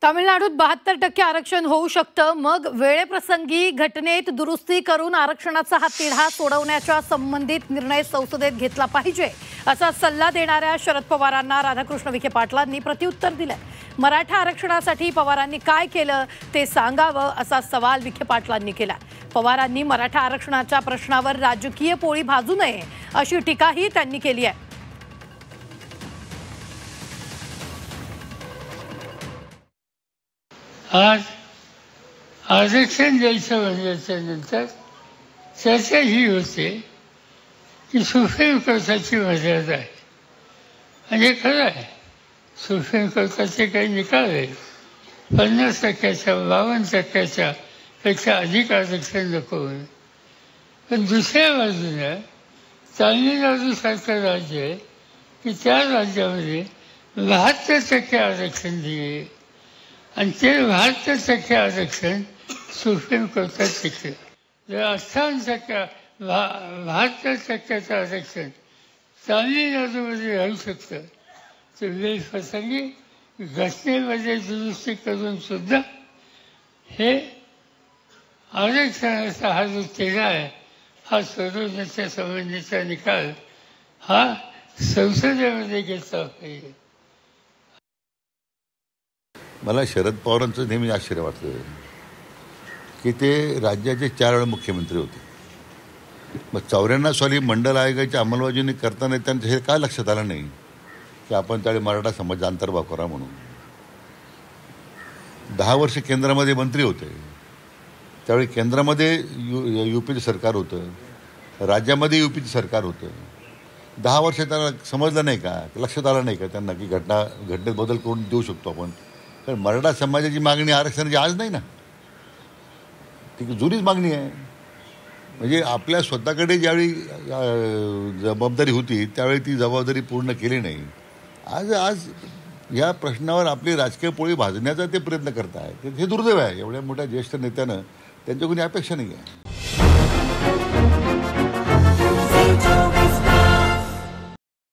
तामिळनाडूत 72% आरक्षण होऊ शकतं, मग वेळेप्रसंगी घटनेत दुरुस्ती करून आरक्षणाचा हा तिढा सोडवण्याच्या संबंधित निर्णय संसदेत घेतला पाहिजे, असा सल्ला देणाऱ्या शरद पवारांना राधाकृष्ण विखे पाटलांनी प्रत्युत्तर दिलं। मराठा आरक्षणासाठी पवारांनी काय केलं ते सांगावं, असा सवाल विखे पाटलांनी केला। पवारांनी मराठा आरक्षणाच्या प्रश्नावर राजकीय पोळी भाजू नये, अशी टीकाही त्यांनी केली आहे। आज आरक्षण द्यायचं म्हणल्यानंतर चर्चा ही होते की सुप्रीम कोर्टाची मर्यादा आहे, म्हणजे खरं आहे सुप्रीम कोर्टाचे काही निकाल आहेत 50%च्या 52%च्या पेक्षा अधिक आरक्षण नको आहे। पण दुसऱ्या बाजूला तामिळनाडूसारखं राज्य आहे की त्या राज्यामध्ये 72% आरक्षण दिले आणि ते 72% आरक्षण सुप्रीम कोर्टात टिकलं। जर 72% आरक्षण तामिळनाडूमध्ये राहू शकतं तर वेळप्रसंगी घटनेमध्ये दुरुस्ती करून सुद्धा हे आरक्षणाचा हा जो तिढा आहे हा सोडवण्याच्या संबंधीचा निकाल हा संसदेमध्ये घेतला पाहिजे। मला शरद पवारांचं नेहमी आश्चर्य वाटतं की ते राज्याचे 4 वेळा मुख्यमंत्री होते। मग 94 साली मंडल आयोगाची अंमलबजावणी करताना त्यांचं हे काय लक्षात आलं नाही की आपण त्यावेळी मराठा समाज अंतर्भाव करा म्हणून। 10 वर्ष केंद्रामध्ये मंत्री होते, त्यावेळी केंद्रामध्ये यूपीचं सरकार होतं, राज्यामध्ये यूपीचं सरकार होतं। 10 वर्ष त्यांना समजलं नाही का, लक्षात आलं नाही का त्यांना की घटनेत बदल करून देऊ शकतो आपण। कारण मराठा समाजाची मागणी आरक्षणाची आज नाही ना, ती जुनीच मागणी आहे। म्हणजे आपल्या स्वतःकडे ज्यावेळी जबाबदारी होती त्यावेळी ती जबाबदारी पूर्ण केली नाही। आज या प्रश्नावर आपली राजकीय पोळी भाजण्याचा ते प्रयत्न करत आहेत, हे दुर्दैव आहे। एवढ्या मोठ्या ज्येष्ठ नेत्यानं त्यांच्याकडून अपेक्षा नाही आहे।